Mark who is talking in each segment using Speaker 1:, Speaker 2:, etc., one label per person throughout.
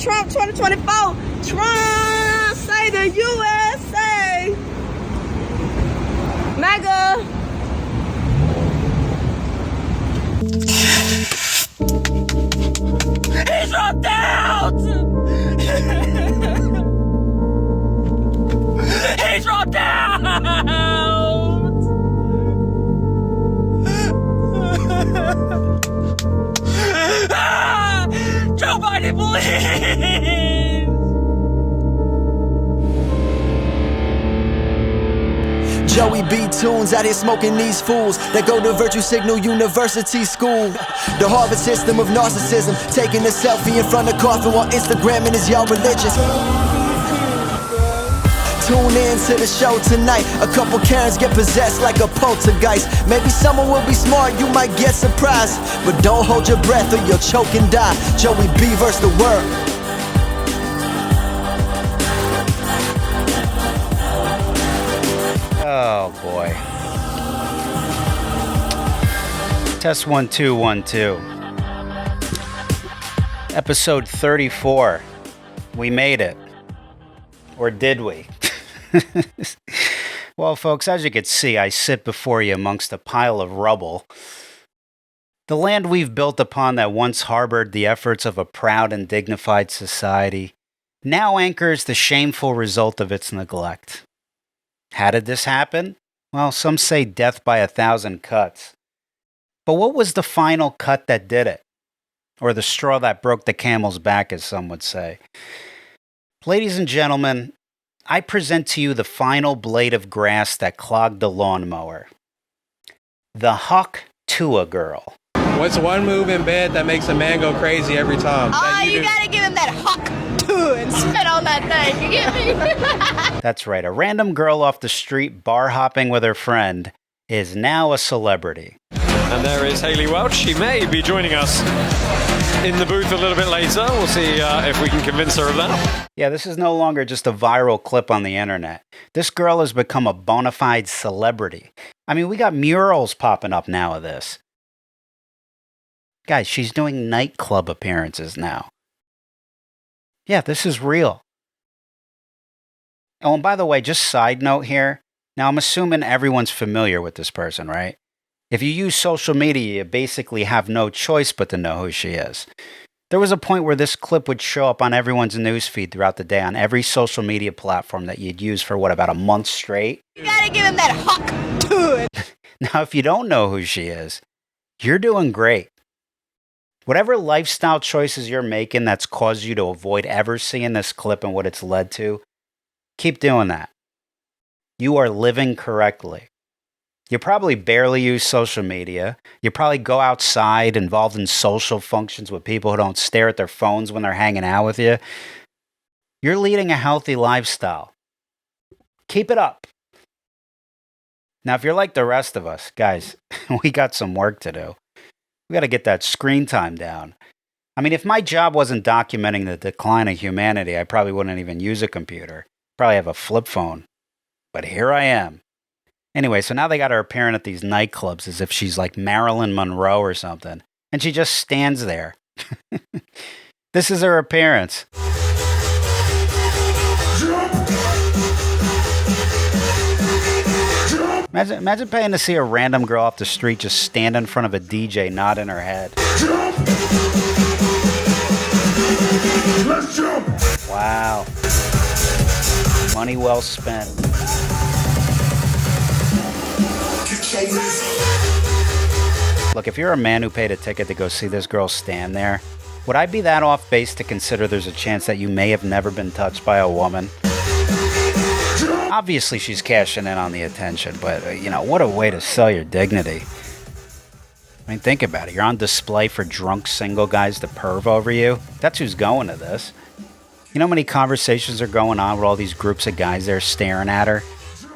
Speaker 1: Trump 2024. Trump, say the USA. MAGA. He's dropped out! He dropped out! Joe Biden, please!
Speaker 2: Joey B Toonz out here smoking these fools that go to Virtue Signal University School. The Harvard system of narcissism, taking a selfie in front of coffin while Instagramming is y'all religious. Tune in to the show tonight. A couple Karens get possessed like a poltergeist. Maybe someone will be smart, you might get surprised. But don't hold your breath or you'll choke and die. Joey B versus the world.
Speaker 3: Oh boy. Test 1 2 1 2. Episode 34. We made it. Or did we? Well, folks, as you can see, I sit before you amongst a pile of rubble. The land we've built upon that once harbored the efforts of a proud and dignified society now anchors the shameful result of its neglect. How did this happen? Well, some say death by 1,000 cuts. But what was the final cut that did it? Or the straw that broke the camel's back, as some would say. Ladies and gentlemen, I present to you the final blade of grass that clogged the lawnmower. The Hawk Tua Girl.
Speaker 4: What's one move in bed that makes a man go crazy every time?
Speaker 1: You gotta give him that Hawk Tua and spit on that thing, you get me?
Speaker 3: That's right, a random girl off the street bar hopping with her friend is now a celebrity.
Speaker 5: And there is Hayley Welch. She may be joining us in the booth a little bit later. We'll see if we can convince her of that.
Speaker 3: Yeah, this is no longer just a viral clip on the internet. This girl has become a bona fide celebrity. I mean, we got murals popping up now of this. Guys, she's doing nightclub appearances now. Yeah, this is real. Oh, and by the way, just side note here. Now, I'm assuming everyone's familiar with this person, right? If you use social media, you basically have no choice but to know who she is. There was a point where this clip would show up on everyone's newsfeed throughout the day on every social media platform that you'd use for, about a month straight?
Speaker 1: You gotta give him that Hawk Tua.
Speaker 3: Now, if you don't know who she is, you're doing great. Whatever lifestyle choices you're making that's caused you to avoid ever seeing this clip and what it's led to, keep doing that. You are living correctly. You probably barely use social media. You probably go outside involved in social functions with people who don't stare at their phones when they're hanging out with you. You're leading a healthy lifestyle. Keep it up. Now, if you're like the rest of us, guys, we got some work to do. We got to get that screen time down. I mean, if my job wasn't documenting the decline of humanity, I probably wouldn't even use a computer. Probably have a flip phone. But here I am. Anyway, so now they got her appearing at these nightclubs as if she's like Marilyn Monroe or something. And she just stands there. This is her appearance. Imagine paying to see a random girl off the street just stand in front of a DJ nodding her head.
Speaker 6: Let's jump!
Speaker 3: Wow. Money well spent. Look, if you're a man who paid a ticket to go see this girl stand there, would I be that off base to consider there's a chance that you may have never been touched by a woman? Obviously, she's cashing in on the attention, but, what a way to sell your dignity. I mean, think about it. You're on display for drunk single guys to perv over you. That's who's going to this. You know how many conversations are going on with all these groups of guys there staring at her?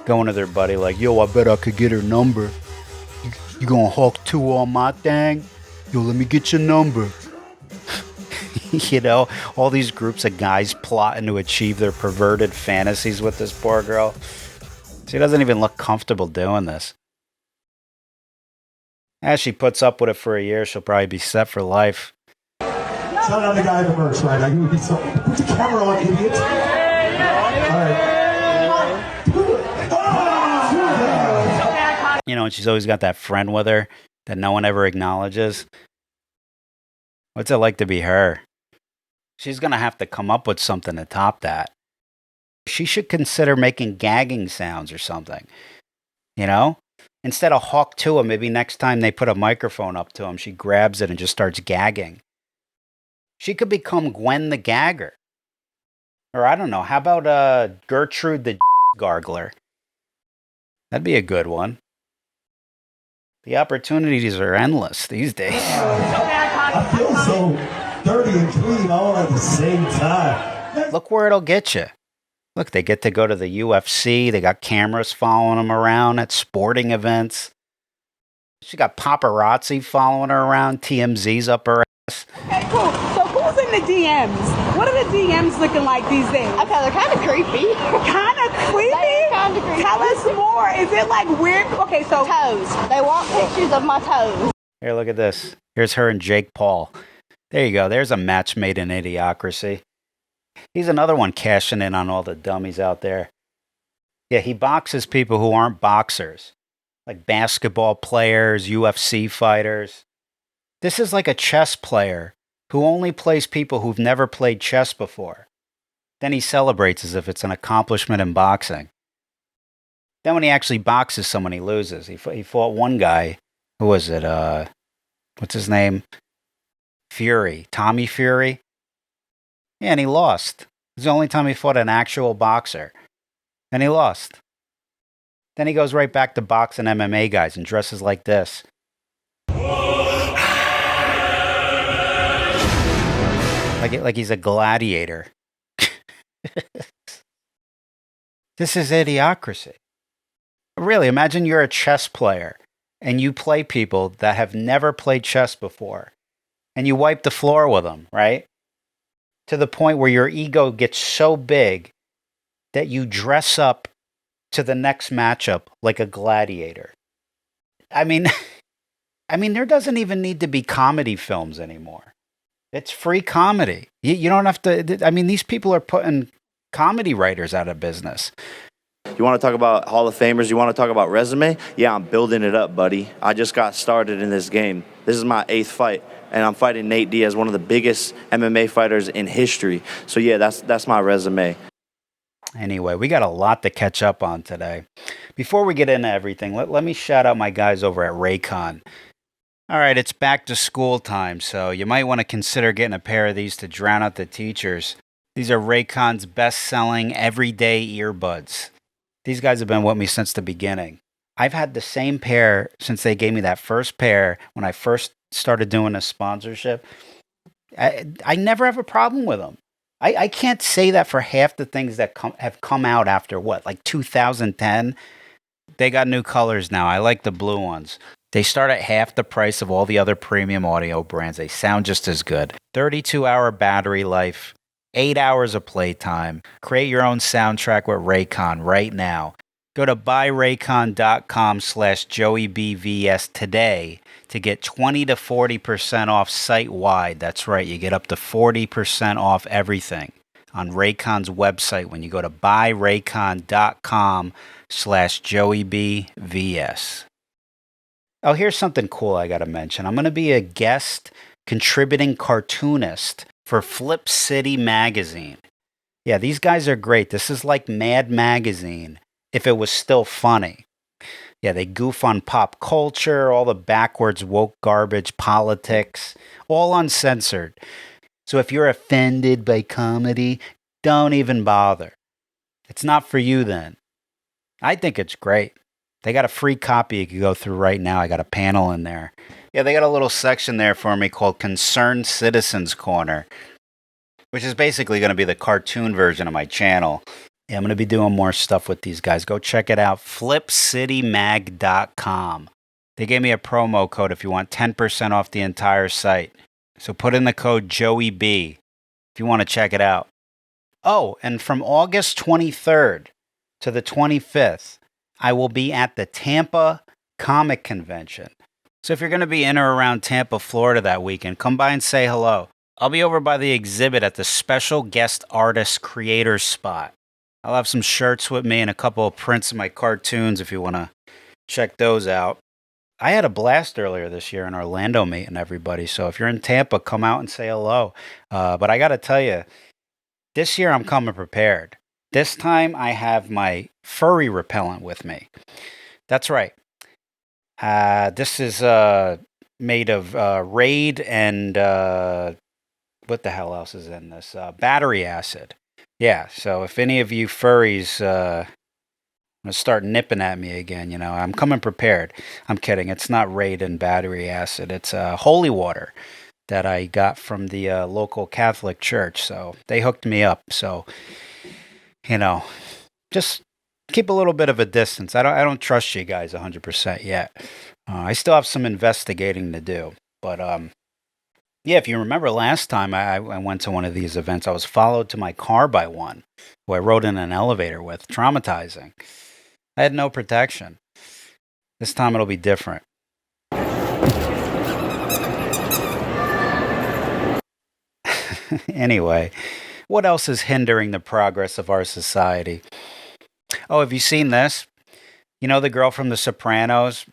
Speaker 3: Going to their buddy like, yo, I bet I could get her number. You gonna Hawk Tua on my thing? Yo, let me get your number. All these groups of guys plotting to achieve their perverted fantasies with this poor girl. She doesn't even look comfortable doing this. As she puts up with it for a year, she'll probably be set for life.
Speaker 1: No,
Speaker 6: Shout out the guy in the merch right now. You would be so. Put the camera on, idiot. All right.
Speaker 3: You know, and she's always got that friend with her that no one ever acknowledges. What's it like to be her? She's going to have to come up with something to top that. She should consider making gagging sounds or something. You know? Instead of Hawk Tua, maybe next time they put a microphone up to him, she grabs it and just starts gagging. She could become Gwen the Gagger. Or I don't know, how about Gertrude the Gargler? That'd be a good one. The opportunities are endless these days.
Speaker 6: I feel so dirty and clean all at the same time.
Speaker 3: Look where it'll get you. Look, they get to go to the UFC. They got cameras following them around at sporting events. She got paparazzi following her around. TMZ's up her ass.
Speaker 7: Okay, cool. So who's in the DMs? What are the DMs looking like these days?
Speaker 1: Okay, they're kind of creepy.
Speaker 7: Kind of creepy?
Speaker 1: Kind of creepy.
Speaker 7: Tell us more. Is it like weird? Okay, so...
Speaker 1: Toes. They want pictures of my toes.
Speaker 3: Here, look at this. Here's her and Jake Paul. There you go. There's a match made in Idiocracy. He's another one cashing in on all the dummies out there. Yeah, he boxes people who aren't boxers. Like basketball players, UFC fighters. This is like a chess player who only plays people who've never played chess before. Then he celebrates as if it's an accomplishment in boxing. Then when he actually boxes someone, he loses. He fought one guy. Who was it? What's his name? Fury. Tommy Fury. Yeah, and he lost. It was the only time he fought an actual boxer. And he lost. Then he goes right back to boxing MMA guys and dresses like this. Like he's a gladiator. This is Idiocracy. Really, imagine you're a chess player and you play people that have never played chess before. And you wipe the floor with them, right? To the point where your ego gets so big that you dress up to the next matchup like a gladiator. I mean, there doesn't even need to be comedy films anymore. It's free comedy. You don't have to. I mean, these people are putting comedy writers out of business.
Speaker 8: You want to talk about Hall of Famers? You want to talk about resume? Yeah, I'm building it up, buddy. I just got started in this game. This is my 8th fight, and I'm fighting Nate Diaz, one of the biggest MMA fighters in history. So yeah, that's my resume.
Speaker 3: Anyway, we got a lot to catch up on today. Before we get into everything, let me shout out my guys over at Raycon. All right, it's back to school time, so you might want to consider getting a pair of these to drown out the teachers. These are Raycon's best-selling everyday earbuds. These guys have been with me since the beginning. I've had the same pair since they gave me that first pair when I first started doing a sponsorship. I never have a problem with them. I can't say that for half the things that have come out after, like 2010? They got new colors now. I like the blue ones. They start at half the price of all the other premium audio brands. They sound just as good. 32-hour battery life. 8 hours of playtime. Create your own soundtrack with Raycon right now. Go to buyraycon.com/JoeyBVS today to get 20 to 40% off site-wide. That's right, you get up to 40% off everything on Raycon's website when you go to buyraycon.com/JoeyBVS. Oh, here's something cool I got to mention. I'm going to be a guest contributing cartoonist for Flip City Magazine. Yeah, these guys are great. This is like Mad Magazine if it was still funny. Yeah, they goof on pop culture, all the backwards woke garbage, politics, all uncensored. So if you're offended by comedy, don't even bother. It's not for you then. I think it's great. They got a free copy you can go through right now. I got a panel in there. Yeah, they got a little section there for me called Concerned Citizens Corner, which is basically going to be the cartoon version of my channel. Yeah, I'm going to be doing more stuff with these guys. Go check it out, flipcitymag.com. They gave me a promo code if you want 10% off the entire site. So put in the code JoeyB if you want to check it out. Oh, and from August 23rd to the 25th, I will be at the Tampa Comic Convention. So if you're going to be in or around Tampa, Florida that weekend, come by and say hello. I'll be over by the exhibit at the special guest artist creator spot. I'll have some shirts with me and a couple of prints of my cartoons if you want to check those out. I had a blast earlier this year in Orlando meeting everybody, so if you're in Tampa, come out and say hello. But I got to tell you, this year I'm coming prepared. This time I have my furry repellent with me. That's right. This is made of Raid and what the hell else is in this? Battery acid. Yeah, so if any of you furries going to start nipping at me again, you know, I'm coming prepared. I'm kidding. It's not Raid and battery acid. It's holy water that I got from the local Catholic church. So they hooked me up. So, you know, just keep a little bit of a distance. I don't trust you guys 100% yet. I still have some investigating to do. But yeah, if you remember last time I went to one of these events, I was followed to my car by one who I rode in an elevator with. Traumatizing. I had no protection. This time it'll be different. Anyway, what else is hindering the progress of our society? Oh, have you seen this? You know the girl from The Sopranos?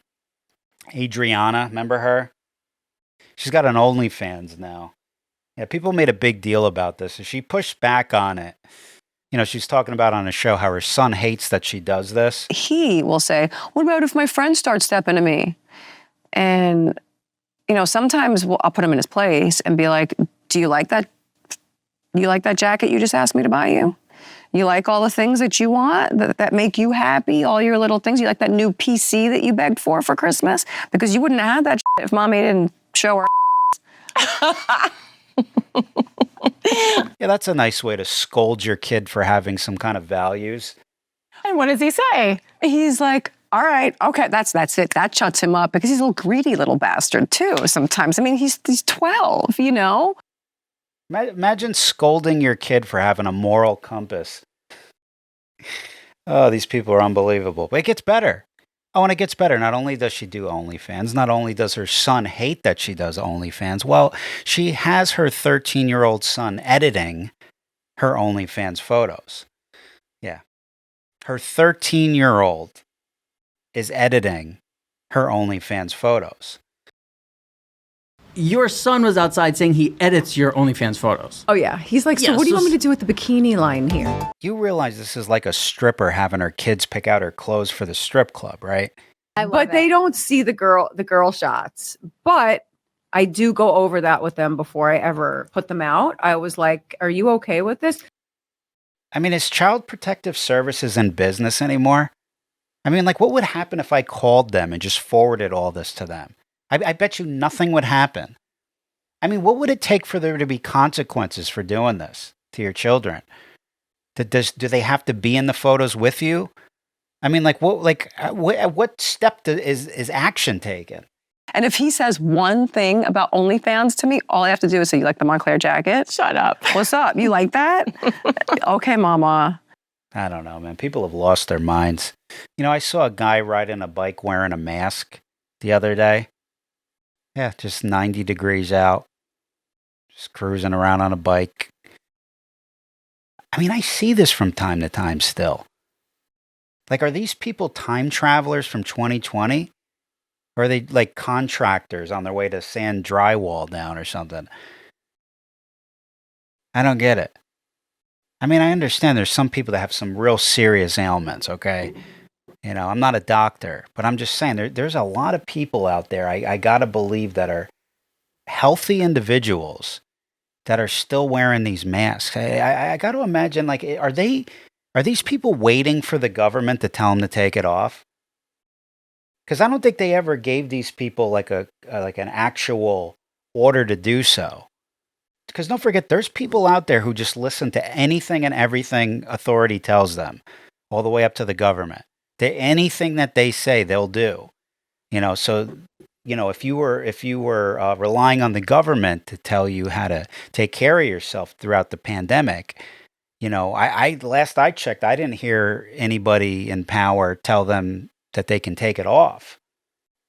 Speaker 3: Adriana, remember her? She's got an OnlyFans now. Yeah, people made a big deal about this, and she pushed back on it. You know, she's talking about on a show how her son hates that she does this.
Speaker 9: He will say, what about if my friends start stepping to me? And, you know, sometimes I'll put him in his place and be like, do you like that? You like that jacket you just asked me to buy you? You like all the things that you want, that make you happy, all your little things? You like that new PC that you begged for Christmas? Because you wouldn't have that if Mommy didn't show her.
Speaker 3: Yeah, that's a nice way to scold your kid for having some kind of values.
Speaker 7: And what does he say?
Speaker 9: He's like, all right, okay, that's it. That shuts him up because he's a little greedy little bastard too sometimes. I mean, he's 12, you know?
Speaker 3: Imagine scolding your kid for having a moral compass. Oh, these people are unbelievable. But it gets better. Oh, and it gets better. Not only does she do OnlyFans, not only does her son hate that she does OnlyFans, well, she has her 13-year-old son editing her OnlyFans photos. Yeah. Her 13-year-old is editing her OnlyFans photos.
Speaker 10: Your son was outside saying he edits your OnlyFans photos.
Speaker 11: Oh, yeah. He's like, so what do you want me to do with the bikini line here?
Speaker 3: You realize this is like a stripper having her kids pick out her clothes for the strip club, right?
Speaker 11: But they don't see the girl shots. But I do go over that with them before I ever put them out. I was like, are you okay with this?
Speaker 3: I mean, is Child Protective Services in business anymore? I mean, like, what would happen if I called them and just forwarded all this to them? I bet you nothing would happen. I mean, what would it take for there to be consequences for doing this to your children? Do they have to be in the photos with you? I mean, like, what step is action taken?
Speaker 9: And if he says one thing about OnlyFans to me, all I have to do is say, you like the Montclair jacket?
Speaker 11: Shut up.
Speaker 9: What's up? You like that? Okay, mama.
Speaker 3: I don't know, man. People have lost their minds. You know, I saw a guy riding a bike wearing a mask the other day. Yeah, just 90 degrees out. Just cruising around on a bike. I mean, I see this from time to time still. Like, are these people time travelers from 2020? Or are they like contractors on their way to sand drywall down or something? I don't get it. I mean, I understand there's some people that have some real serious ailments, okay? You know, I'm not a doctor, but I'm just saying there's a lot of people out there, I got to believe, that are healthy individuals that are still wearing these masks. I got to imagine, like, are these people waiting for the government to tell them to take it off? Because I don't think they ever gave these people like an actual order to do so. Because don't forget, there's people out there who just listen to anything and everything authority tells them, all the way up to the government. Anything that they say, they'll do. You know, so, you know, if you were relying on the government to tell you how to take care of yourself throughout the pandemic, you know, I last I checked, I didn't hear anybody in power tell them that they can take it off.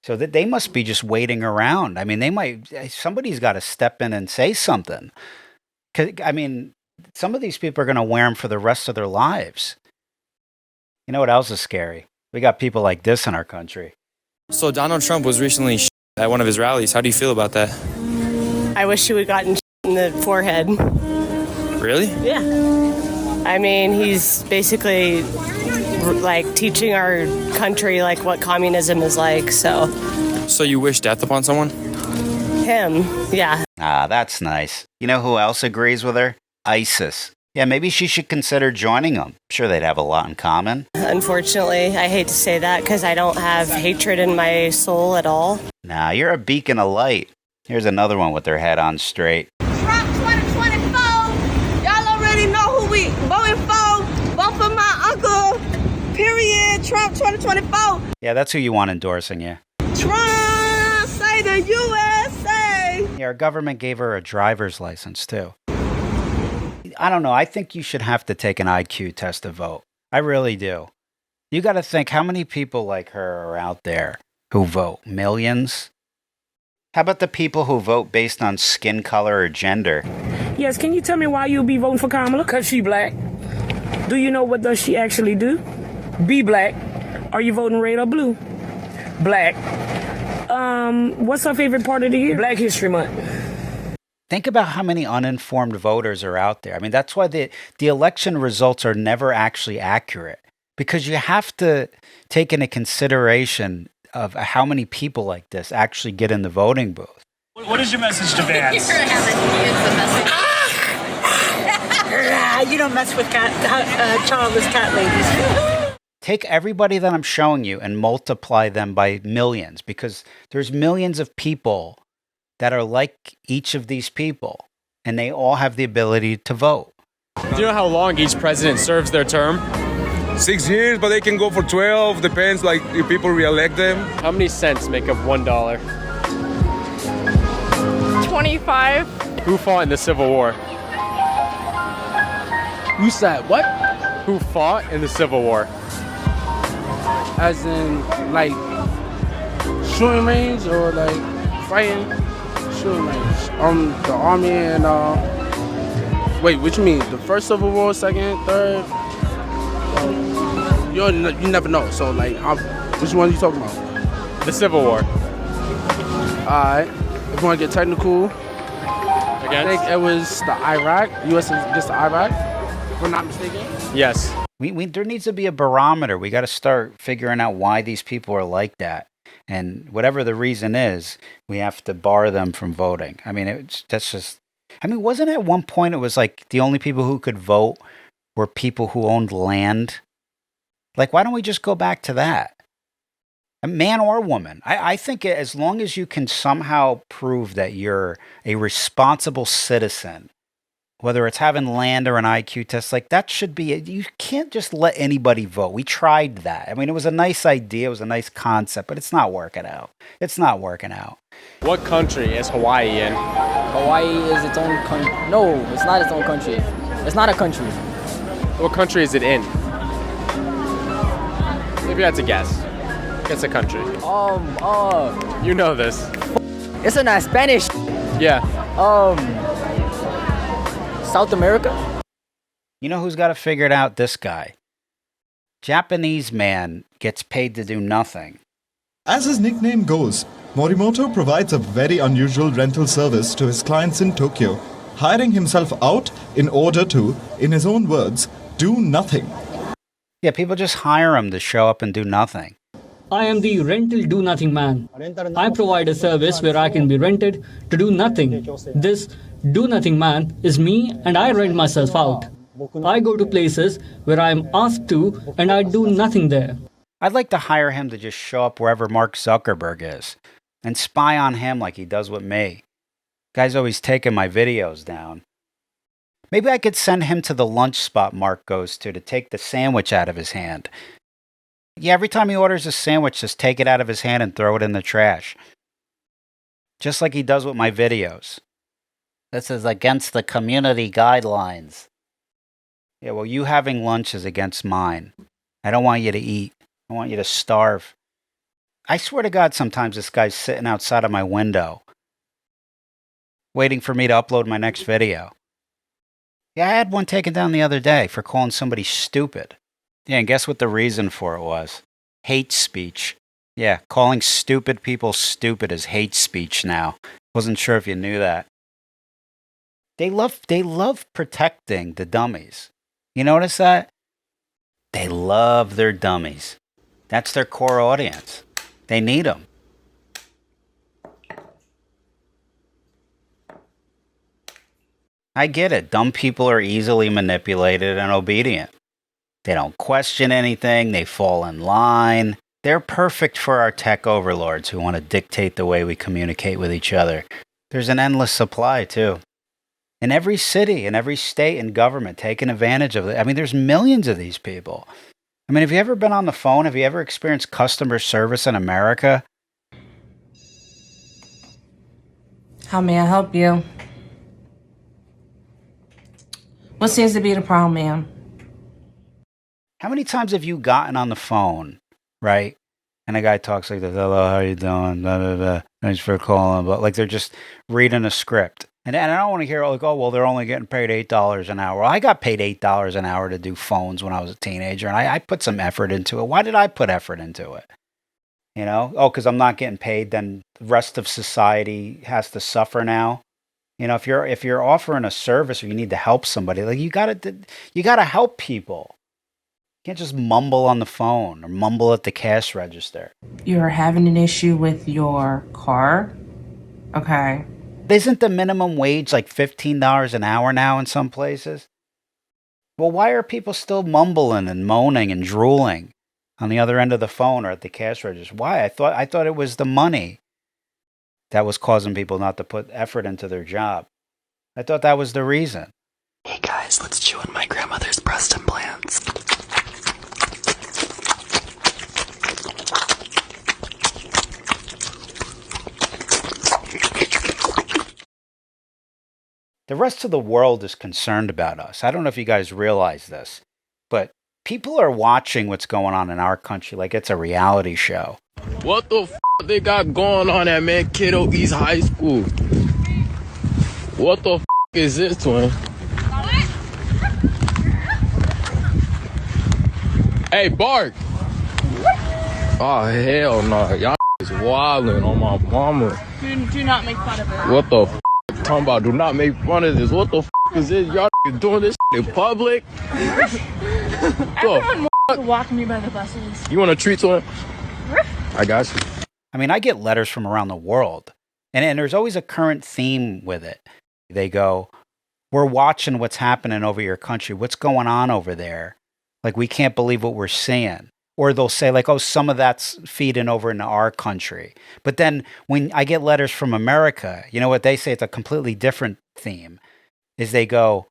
Speaker 3: So that they must be just waiting around. I mean, somebody's got to step in and say something. 'Cause, I mean, some of these people are going to wear them for the rest of their lives. You know what else is scary? We got people like this in our country.
Speaker 12: So Donald Trump was recently at one of his rallies. How do you feel about that?
Speaker 13: I wish he would have gotten in the forehead.
Speaker 12: Really?
Speaker 13: Yeah. I mean, he's basically like teaching our country like what communism is like. So
Speaker 12: you wish death upon someone?
Speaker 13: Him, yeah.
Speaker 3: Ah, that's nice. You know who else agrees with her? ISIS. Yeah, maybe she should consider joining them. I'm sure they'd have a lot in common.
Speaker 13: Unfortunately, I hate to say that because I don't have hatred in my soul at all.
Speaker 3: Nah, you're a beacon of light. Here's another one with their head on straight.
Speaker 1: Trump 2024. Y'all already know who we voting for. Vote for my uncle. Period. Trump 2024.
Speaker 3: Yeah, that's who you want endorsing you.
Speaker 1: Trump, say the USA.
Speaker 3: Yeah, our government gave her a driver's license, too. I don't know. I think you should have to take an IQ test to vote. I really do. You got to think how many people like her are out there who vote. Millions? How about the people who vote based on skin color or gender?
Speaker 14: Yes, can you tell me why you'll be voting for Kamala? Because she black. Do you know what does she actually do? Be black. Are you voting red or blue? Black. What's her favorite part of the year? Black History Month.
Speaker 3: Think about how many uninformed voters are out there. I mean, that's why the election results are never actually accurate, because you have to take into consideration of how many people like this actually get in the voting booth.
Speaker 15: What is your message to Vance?
Speaker 16: You don't mess with childless cat ladies.
Speaker 3: Take everybody that I'm showing you and multiply them by millions, because there's millions of people that are like each of these people, and they all have the ability to vote.
Speaker 17: Do you know how long each president serves their term?
Speaker 18: 6 years, but they can go for 12. Depends, like, if people re-elect them.
Speaker 17: How many cents make up $1?
Speaker 19: 25.
Speaker 17: Who fought in the Civil War?
Speaker 10: You said what?
Speaker 17: Who fought in the Civil War?
Speaker 10: As in, like, shooting range or, like, fighting? Shooting range. The army and, wait, what you mean? The first Civil War, second, third? You never know. So, like, which one are you talking about?
Speaker 17: The Civil War.
Speaker 10: Alright. If you want to get technical,
Speaker 17: Against?
Speaker 10: I think it was the Iraq. U.S. against the Iraq, if I'm not mistaken.
Speaker 17: Yes.
Speaker 3: There needs to be a barometer. We got to start figuring out why these people are like that. And whatever the reason is, we have to bar them from voting. I mean, wasn't it at one point it was like the only people who could vote were people who owned land? Like, why don't we just go back to that? A man or woman. I think as long as you can somehow prove that you're a responsible citizen, whether it's having land or an IQ test, like that should be it. You can't just let anybody vote. We tried that. I mean, it was a nice idea. It was a nice concept, but it's not working out. It's not working out.
Speaker 17: What country is Hawaii in?
Speaker 20: Hawaii is its own country. No, it's not its own country. It's not a country.
Speaker 17: What country is it in? Maybe that's a guess. Guess a country. You know this.
Speaker 20: It's in Spanish.
Speaker 17: Yeah.
Speaker 20: South America?
Speaker 3: You know who's got to figure it out? This guy. Japanese man gets paid to do nothing.
Speaker 21: As his nickname goes, Morimoto provides a very unusual rental service to his clients in Tokyo, hiring himself out in order to, in his own words, do nothing.
Speaker 3: Yeah, people just hire him to show up and do nothing.
Speaker 22: I am the rental do-nothing man. I provide a service where I can be rented to do nothing. This do-nothing man is me, and I rent myself out. I go to places where I am asked to, and I do nothing there.
Speaker 3: I'd like to hire him to just show up wherever Mark Zuckerberg is and spy on him like he does with me. Guy's always taking my videos down. Maybe I could send him to the lunch spot Mark goes to take the sandwich out of his hand. Yeah, every time he orders a sandwich, just take it out of his hand and throw it in the trash. Just like he does with my videos. This is against the community guidelines. Yeah, well, you having lunch is against mine. I don't want you to eat. I want you to starve. I swear to God, sometimes this guy's sitting outside of my window waiting for me to upload my next video. Yeah, I had one taken down the other day for calling somebody stupid. Yeah, and guess what the reason for it was? Hate speech. Yeah, calling stupid people stupid is hate speech now. Wasn't sure if you knew that. They love protecting the dummies. You notice that? They love their dummies. That's their core audience. They need them. I get it. Dumb people are easily manipulated and obedient. They don't question anything. They fall in line. They're perfect for our tech overlords who want to dictate the way we communicate with each other. There's an endless supply, too. In every city, in every state and government taking advantage of it. I mean, there's millions of these people. I mean, have you ever been on the phone? Have you ever experienced customer service in America?
Speaker 2: How may I help you? What seems to be the problem, ma'am?
Speaker 3: How many times have you gotten on the phone, right? And a guy talks like this, hello, how you doing? Blah, blah, blah. Thanks for calling. But like they're just reading a script. And I don't want to hear like, oh, well, they're only getting paid $8 an hour. Well, I got paid $8 an hour to do phones when I was a teenager, and I put some effort into it. Why did I put effort into it? You know? Oh, because I'm not getting paid, then the rest of society has to suffer now. You know, if you're offering a service or you need to help somebody, like you gotta help people. You can't just mumble on the phone or mumble at the cash register.
Speaker 2: You're having an issue with your car? Okay.
Speaker 3: Isn't the minimum wage like $15 an hour now in some places? Well, why are people still mumbling and moaning and drooling on the other end of the phone or at the cash register? Why? I thought it was the money that was causing people not to put effort into their job. I thought that was the reason.
Speaker 19: Hey guys, let's chew on my grandmother's breast implants.
Speaker 3: The rest of the world is concerned about us. I don't know if you guys realize this, but people are watching what's going on in our country like it's a reality show.
Speaker 23: What the f*** they got going on at Mankato East High School? What the f*** is this one? Hey, Bark! Oh, hell no. Y'all is wildin' on my mama.
Speaker 24: Do not make fun of her.
Speaker 23: What the f***? Talking about do not make fun of this. What the f*** is this? Y'all doing this in public?
Speaker 24: Everyone wants to walk me by the buses.
Speaker 23: You want a treat to it? I got you.
Speaker 3: I mean, I get letters from around the world, and there's always a current theme with it. They go, we're watching what's happening over your country. What's going on over there? Like, we can't believe what we're seeing. Or they'll say like, oh, some of that's feeding over into our country. But then when I get letters from America, you know what they say? It's a completely different theme. Is they go,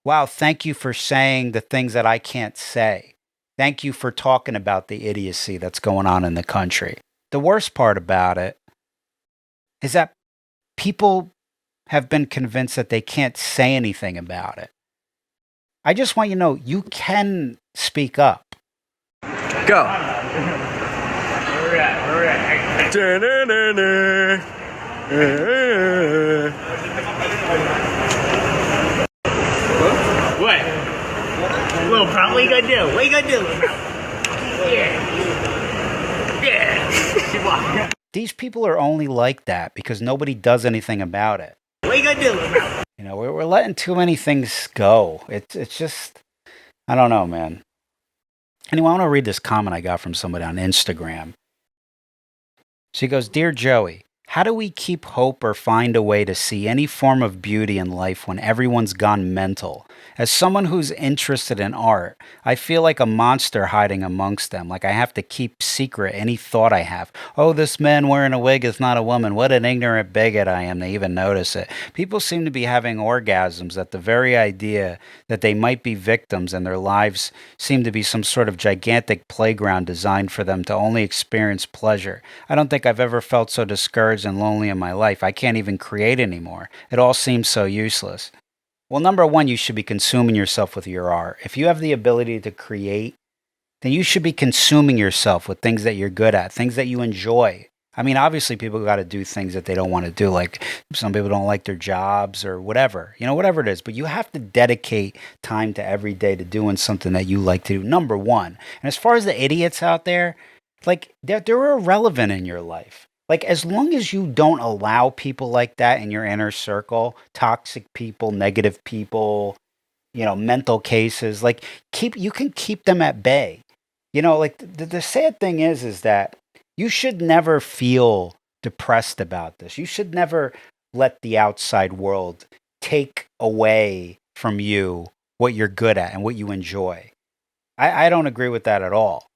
Speaker 3: wow, thank you for saying the things that I can't say. Thank you for talking about the idiocy that's going on in the country. The worst part about it is that people have been convinced that they can't say anything about it. I just want you to know, you can speak up.
Speaker 23: Go.
Speaker 15: What? Little Pro, what you gonna do? What you gonna do? Yeah.
Speaker 3: These people are only like that because nobody does anything about it.
Speaker 15: What you gonna do?
Speaker 3: You know, we're letting too many things go. It's just, I don't know, man. Anyway, I want to read this comment I got from somebody on Instagram. She goes, Dear Joey, how do we keep hope or find a way to see any form of beauty in life when everyone's gone mental? As someone who's interested in art, I feel like a monster hiding amongst them, like I have to keep secret any thought I have. Oh, this man wearing a wig is not a woman. What an ignorant bigot I am to even notice it. People seem to be having orgasms at the very idea that they might be victims and their lives seem to be some sort of gigantic playground designed for them to only experience pleasure. I don't think I've ever felt so discouraged and lonely in my life. I can't even create anymore. It all seems so useless. Well, number one, you should be consuming yourself with your art. If you have the ability to create then you should be consuming yourself with things that you're good at, things that you enjoy. I mean, obviously people got to do things that they don't want to do. Like some people don't like their jobs or whatever, whatever it is, but you have to dedicate time to every day to doing something that you like to do. Number one. And as far as the idiots out there, like they're irrelevant in your life. Like as long as you don't allow people like that in your inner circle, toxic people, negative people, mental cases, like you can keep them at bay. Like the sad thing is that you should never feel depressed about this. You should never let the outside world take away from you what you're good at and what you enjoy. I don't agree with that at all.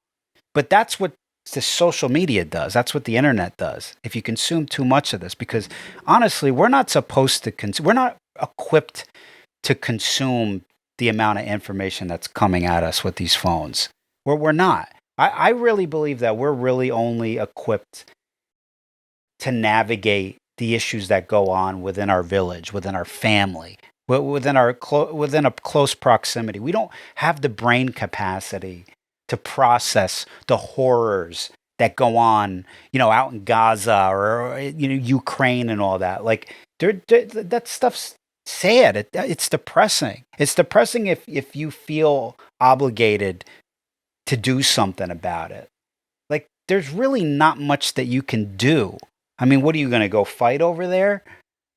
Speaker 3: But that's what the social media does. That's what the internet does. If you consume too much of this, because honestly, we're not supposed to we're not equipped to consume the amount of information that's coming at us with these phones. We're not. I really believe that we're really only equipped to navigate the issues that go on within our village, within our family, within a close proximity. We don't have the brain capacity to process the horrors that go on, out in Gaza or Ukraine and all that. Like that stuff's sad. It's depressing. It's depressing if you feel obligated to do something about it. Like there's really not much that you can do. I mean, what are you going to go fight over there?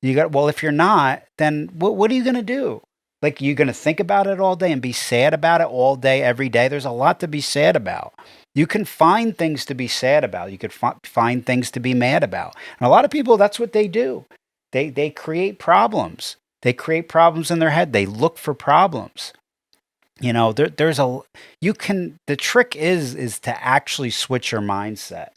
Speaker 3: If you're not, then what are you going to do? Like you're going to think about it all day and be sad about it all day, every day. There's a lot to be sad about. You can find things to be sad about. You could find things to be mad about. And a lot of people, that's what they do. They create problems. They create problems in their head. They look for problems. The trick is to actually switch your mindset.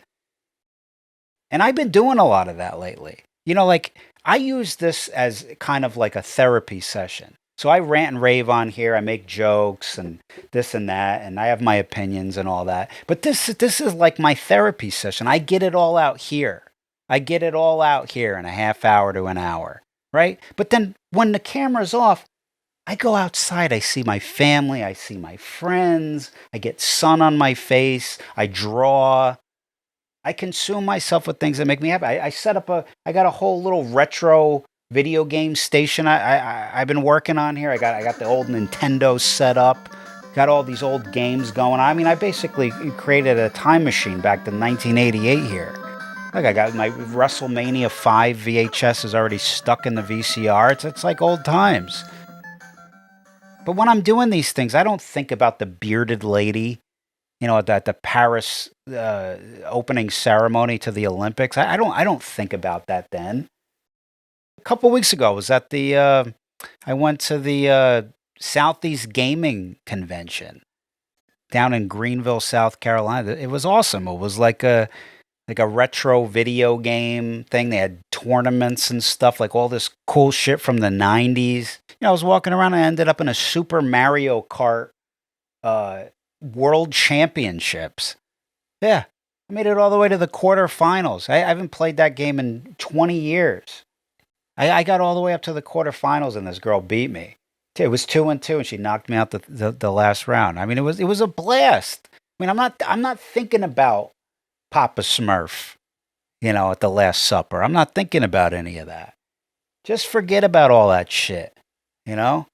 Speaker 3: And I've been doing a lot of that lately. Like I use this as kind of like a therapy session. So I rant and rave on here. I make jokes and this and that, and I have my opinions and all that. But this is like my therapy session. I get it all out here. I get it all out here in a half hour to an hour, right? But then when the camera's off, I go outside, I see my family, I see my friends, I get sun on my face, I draw, I consume myself with things that make me happy. I got a whole little retro video game station I've been working on here. I got the old Nintendo set up, got all these old games going. I mean, I basically created a time machine back to 1988 here. Like I got my WrestleMania 5 VHS is already stuck in the VCR. It's like old times. But when I'm doing these things, I don't think about the bearded lady, at the Paris opening ceremony to the Olympics. I don't think about that then. A couple weeks ago, I was at I went to the Southeast Gaming Convention down in Greenville, South Carolina. It was awesome. It was like a retro video game thing. They had tournaments and stuff, like all this cool shit from the 90s. I was walking around and I ended up in a Super Mario Kart World Championships. Yeah, I made it all the way to the quarterfinals. I haven't played that game in 20 years. I got all the way up to the quarterfinals and this girl beat me. It was 2-2 and she knocked me out the last round. I mean, it was a blast. I mean, I'm not thinking about Papa Smurf, at the Last Supper. I'm not thinking about any of that. Just forget about all that shit.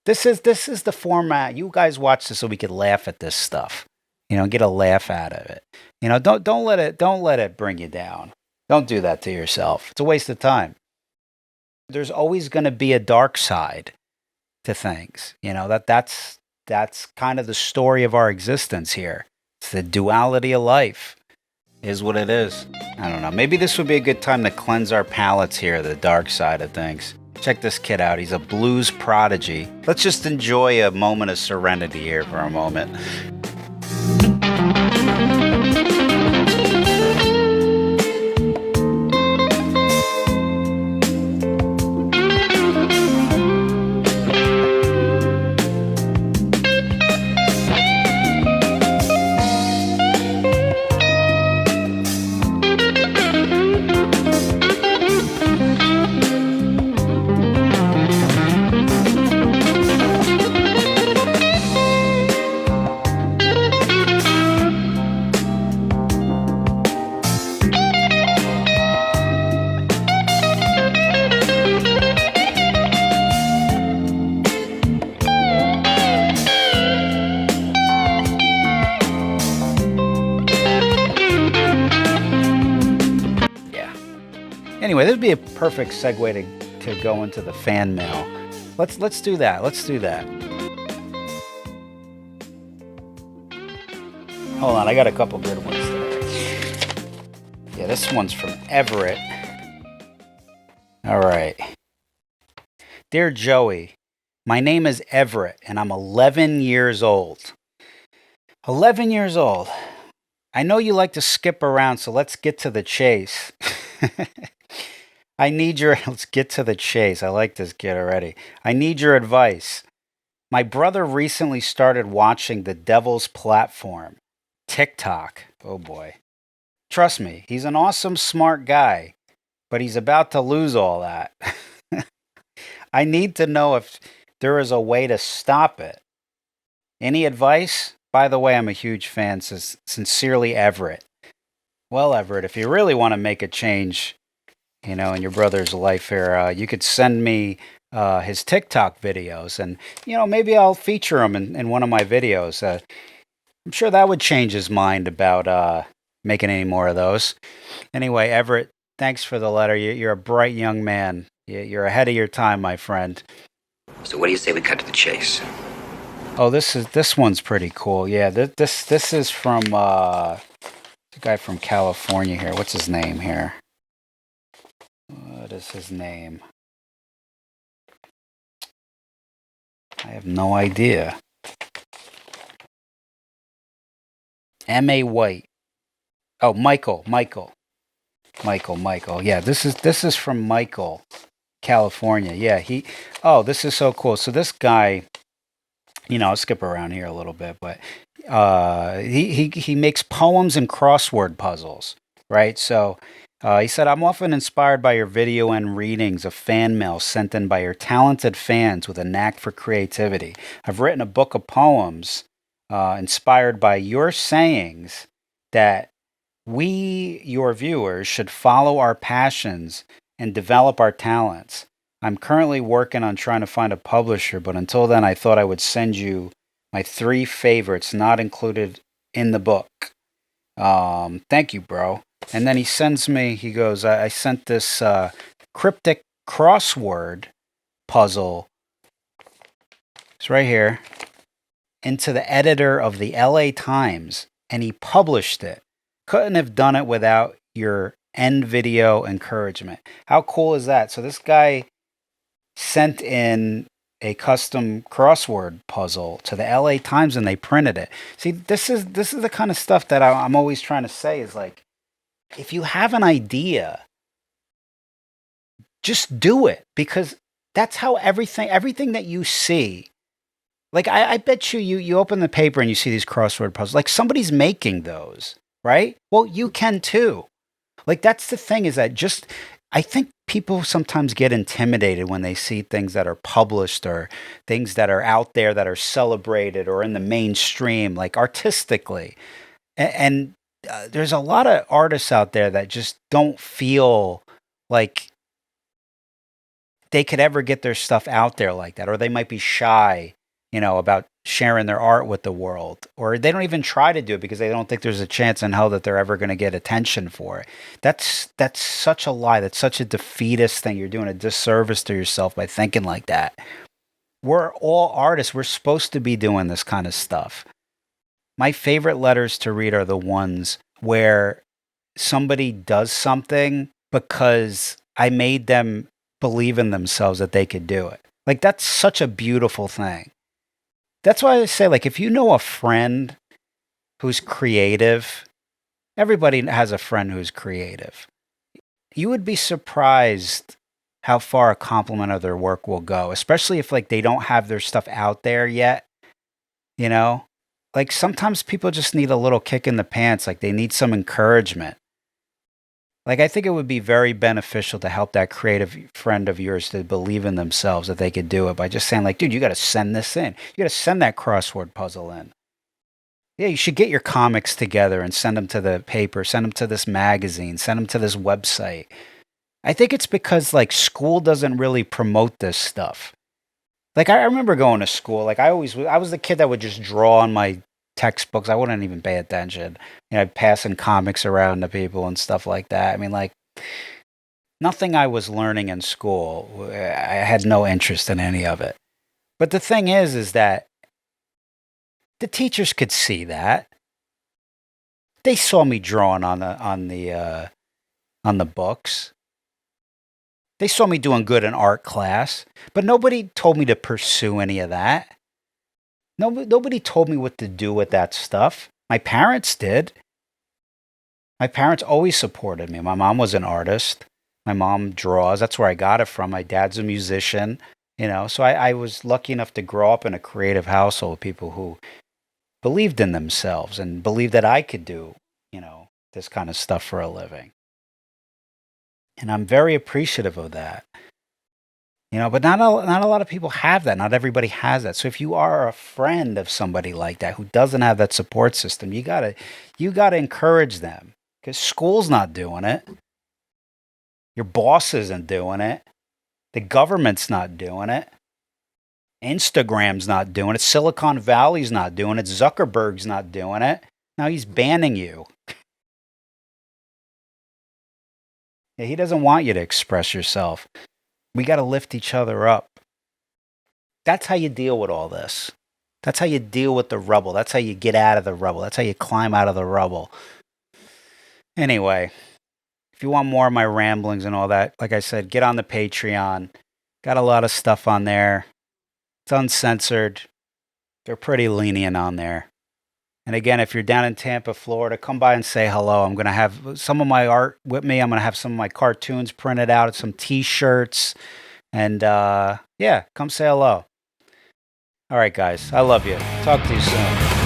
Speaker 3: This is the format. You guys watch this so we could laugh at this stuff. Get a laugh out of it. Don't let it bring you down. Don't do that to yourself. It's a waste of time. There's always going to be a dark side to things. That's kind of the story of our existence here. It's the duality of life. Is what it is. I don't know. Maybe this would be a good time to cleanse our palates here, the dark side of things. Check this kid out. He's a blues prodigy. Let's just enjoy a moment of serenity here for a moment. Anyway, this would be a perfect segue to go into the fan mail. Let's do that. Let's do that. Hold on, I got a couple good ones today. Yeah, this one's from Everett. All right. Dear Joey, my name is Everett, and I'm 11 years old. 11 years old. I know you like to skip around, so let's get to the chase. Let's get to the chase. I like this kid already. I need your advice. My brother recently started watching the devil's platform, TikTok. Oh boy. Trust me, he's an awesome, smart guy, but he's about to lose all that. I need to know if there is a way to stop it. Any advice? By the way, I'm a huge fan. Says sincerely, Everett. Well, Everett, if you really want to make a change, in your brother's life here, you could send me his TikTok videos, and maybe I'll feature him in one of my videos. I'm sure that would change his mind about making any more of those. Anyway, Everett, thanks for the letter. You're a bright young man. You're ahead of your time, my friend.
Speaker 4: So what do you say we cut to the chase?
Speaker 3: Oh, this one's pretty cool. Yeah, this is from the guy from California here. What's his name here? What is his name? I have no idea. M.A. White. Oh, Michael. Yeah, this is from Michael, California. Yeah, this is so cool. So this guy, I'll skip around here a little bit, but he makes poems and crossword puzzles, right? So he said, I'm often inspired by your video and readings of fan mail sent in by your talented fans with a knack for creativity. I've written a book of poems inspired by your sayings that we, your viewers, should follow our passions and develop our talents. I'm currently working on trying to find a publisher, but until then, I thought I would send you my 3 favorites not included in the book. Thank you, bro. And then he goes, I sent this cryptic crossword puzzle. It's right here. Into the editor of the LA Times, and he published it. Couldn't have done it without your end video encouragement. How cool is that? So this guy sent in a custom crossword puzzle to the LA Times, and they printed it. See, this is the kind of stuff that I'm always trying to say is like, if you have an idea, just do it, because that's how everything that you see. Like, I bet you open the paper and you see these crossword puzzles. Like, somebody's making those, right? Well, you can too. Like, that's the thing, is that I think people sometimes get intimidated when they see things that are published or things that are out there that are celebrated or in the mainstream, like artistically. And there's a lot of artists out there that just don't feel like they could ever get their stuff out there like that, or they might be shy, about sharing their art with the world, or they don't even try to do it because they don't think there's a chance in hell that they're ever going to get attention for it. That's such a lie. That's such a defeatist thing. You're doing a disservice to yourself by thinking like that. We're all artists. We're supposed to be doing this kind of stuff. My favorite letters to read are the ones where somebody does something because I made them believe in themselves that they could do it. Like, that's such a beautiful thing. That's why I say, like, if you know a friend who's creative, everybody has a friend who's creative. You would be surprised how far a compliment of their work will go, especially if, like, they don't have their stuff out there yet, Like, sometimes people just need a little kick in the pants, like they need some encouragement. Like, I think it would be very beneficial to help that creative friend of yours to believe in themselves that they could do it by just saying, like, dude, you got to send this in. You got to send that crossword puzzle in. Yeah, you should get your comics together and send them to the paper, send them to this magazine, send them to this website. I think it's because, like, school doesn't really promote this stuff. Like, I remember going to school. Like, I was the kid that would just draw on my textbooks. I wouldn't even pay attention. Passing comics around to people and stuff like that. I mean, like, Nothing I was learning in school, I had no interest in any of it. But the thing is that the teachers could see that. They saw me drawing on the books. They saw me doing good in art class, but nobody told me to pursue any of that. Nobody told me what to do with that stuff. My parents did. My parents always supported me. My mom was an artist. My mom draws. That's where I got it from. My dad's a musician, So I was lucky enough to grow up in a creative household with people who believed in themselves and believed that I could do, this kind of stuff for a living. And I'm very appreciative of that. But not a lot of people have that. Not everybody has that. So if you are a friend of somebody like that who doesn't have that support system, you gotta encourage them, because school's not doing it. Your boss isn't doing it. The government's not doing it. Instagram's not doing it. Silicon Valley's not doing it. Zuckerberg's not doing it. Now he's banning you. Yeah, he doesn't want you to express yourself. We got to lift each other up. That's how you deal with all this. That's how you deal with the rubble. That's how you get out of the rubble. That's how you climb out of the rubble. Anyway, if you want more of my ramblings and all that, like I said, get on the Patreon. Got a lot of stuff on there. It's uncensored. They're pretty lenient on there. And again, if you're down in Tampa, Florida, come by and say hello. I'm going to have some of my art with me. I'm going to have some of my cartoons printed out, some T-shirts. And yeah, come say hello. All right, guys. I love you. Talk to you soon.